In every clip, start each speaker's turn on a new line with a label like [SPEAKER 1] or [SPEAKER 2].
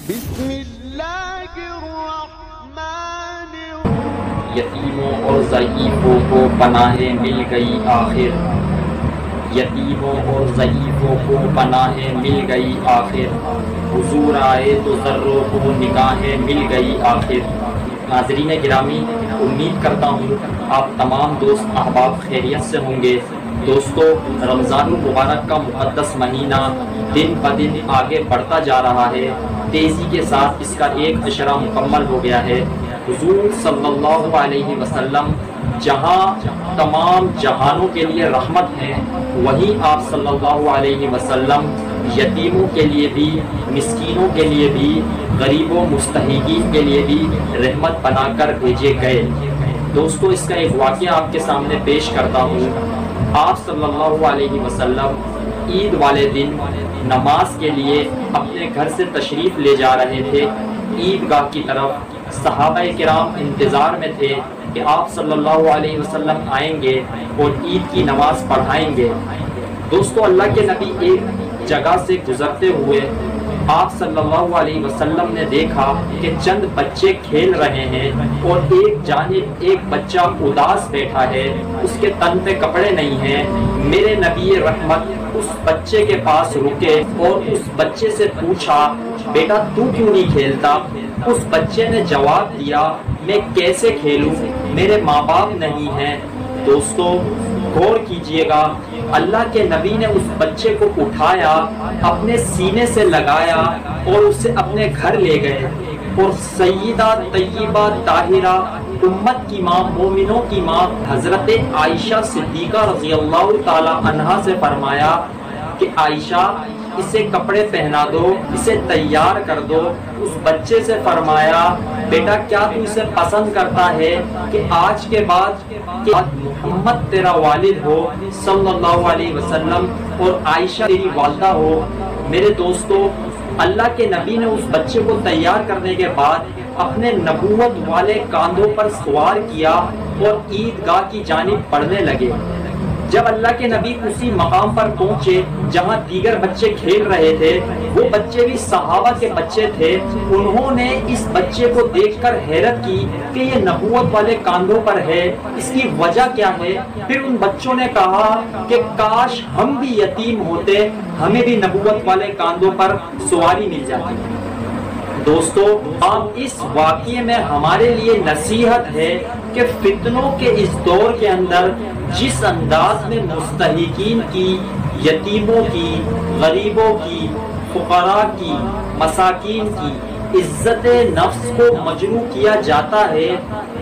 [SPEAKER 1] بسم اللہ الرحمن
[SPEAKER 2] یتیموں اور ضعیفوں کو پناہیں مل گئی آخر، یتیموں اور ضعیفوں کو پناہیں مل گئی آخر، حضور آئے تو ذروں کو نگاہیں مل گئی آخر۔ ناظرین گرامی، امید کرتا ہوں آپ تمام دوست احباب خیریت سے ہوں گے۔ دوستو، رمضان المبارک کا مقدس مہینہ دن بدن آگے بڑھتا جا رہا ہے، تیزی کے ساتھ اس کا ایک عشرہ مکمل ہو گیا ہے۔ حضور صلی اللہ علیہ وسلم جہاں تمام جہانوں کے لیے رحمت ہیں، وہیں آپ صلی اللہ علیہ وسلم یتیموں کے لیے بھی، مسکینوں کے لیے بھی، غریبوں مستحقین کے لیے بھی رحمت بنا کر بھیجے گئے۔ دوستو، اس کا ایک واقعہ آپ کے سامنے پیش کرتا ہوں۔ آپ صلی اللہ علیہ وسلم عید والے دن نماز کے لیے اپنے گھر سے تشریف لے جا رہے تھے عیدگاہ کی طرف۔ صحابہ کرام انتظار میں تھے کہ آپ صلی اللہ علیہ وسلم آئیں گے اور عید کی نماز پڑھائیں گے۔ دوستو، اللہ کے نبی ایک جگہ سے گزرتے ہوئے آپ صلی اللہ علیہ وسلم نے دیکھا کہ چند بچے کھیل رہے ہیں اور ایک جانب ایک بچہ اداس بیٹھا ہے، اس کے تن پہ کپڑے نہیں ہیں۔ میرے نبی رحمت اس بچے کے پاس رکے اور اس بچے سے پوچھا، بیٹا تو کیوں نہیں کھیلتا؟ اس بچے نے جواب دیا، میں کیسے کھیلوں، میرے ماں باپ نہیں ہیں۔ دوستو، غور کیجئے گا، اللہ کے نبی نے اس بچے کو اٹھایا، اپنے سینے سے لگایا اور اسے اپنے گھر لے گئے، اور سیدہ طیبہ طاہرہ امت کی ماں، مومنوں کی ماں حضرت عائشہ صدیقہ رضی اللہ تعالی عنہا سے فرمایا کہ عائشہ، اسے کپڑے پہنا دو، اسے تیار کر دو۔ اس بچے سے فرمایا، بیٹا کیا تو اسے پسند کرتا ہے کہ آج کے بعد محمد تیرا والد ہو صلی اللہ علیہ وسلم اور عائشہ تیری والدہ ہو؟ میرے دوستو، اللہ کے نبی نے اس بچے کو تیار کرنے کے بعد اپنے نبوت والے کاندھوں پر سوار کیا اور عیدگاہ کی جانب بڑھنے لگے۔ جب اللہ کے نبی اسی مقام پر پہنچے جہاں دیگر بچے کھیل رہے تھے، وہ بچے بھی صحابہ کے بچے تھے، انہوں نے اس بچے کو دیکھ کر حیرت کی کہ یہ نبوت والے کاندھوں پر ہے، اس کی وجہ کیا ہے؟ پھر ان بچوں نے کہا کہ کاش ہم بھی یتیم ہوتے، ہمیں بھی نبوت والے کاندھوں پر سواری مل جاتی۔ دوستو، اب اس واقعے میں ہمارے لیے نصیحت ہے کہ فتنوں کے اس دور کے اندر جس انداز میں مستحقین کی، یتیموں کی، غریبوں کی، فقراء کی، مساکین کی عزت نفس کو مجروح کیا جاتا ہے،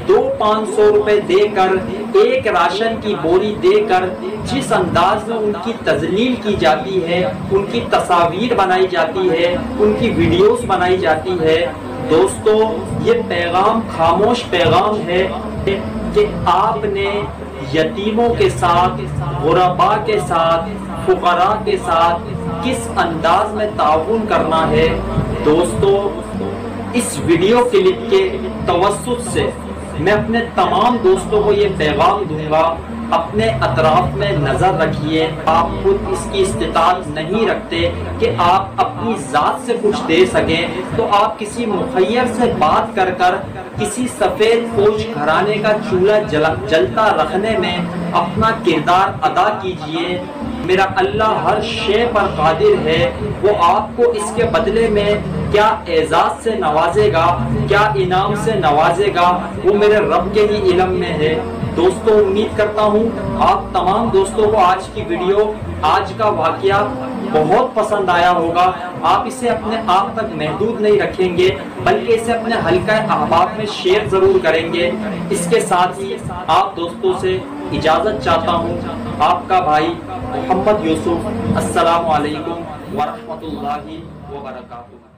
[SPEAKER 2] 200-500 روپے دے کر، ایک راشن کی بوری دے کر جس انداز میں ان کی تذلیل کی جاتی ہے، ان کی تصاویر بنائی جاتی ہے، ان کی ویڈیوز بنائی جاتی ہے، دوستو، یہ پیغام خاموش پیغام ہے کہ آپ نے یتیموں کے ساتھ، غرباء کے ساتھ، فقراء کے ساتھ کس انداز میں تعاون کرنا ہے۔ دوستو، اس ویڈیو کلپ کے توسط سے میں اپنے تمام دوستوں کو یہ پیغام دوں گا، اپنے اطراف میں نظر رکھیے۔ آپ خود اس کی استطاعت نہیں رکھتے کہ آپ اپنی ذات سے کچھ دے سکیں، تو آپ کسی مخیر سے بات کر کر کسی سفید پوش گھرانے کا چولہا جلتا رکھنے میں اپنا کردار ادا کیجئے۔ میرا اللہ ہر شے پر قادر ہے، وہ آپ کو اس کے بدلے میں کیا اعزاز سے نوازے گا، کیا انعام سے نوازے گا، وہ میرے رب کے ہی علم میں ہے۔ دوستو، امید کرتا ہوں آپ تمام دوستوں کو آج کی ویڈیو، آج کا واقعہ بہت پسند آیا ہوگا۔ آپ اسے اپنے آپ تک محدود نہیں رکھیں گے، بلکہ اسے اپنے حلقہ احباب میں شیئر ضرور کریں گے۔ اس کے ساتھ ہی آپ دوستوں سے اجازت چاہتا ہوں، آپ کا بھائی محمد یوسف۔ السلام علیکم ورحمۃ اللہ وبرکاتہ۔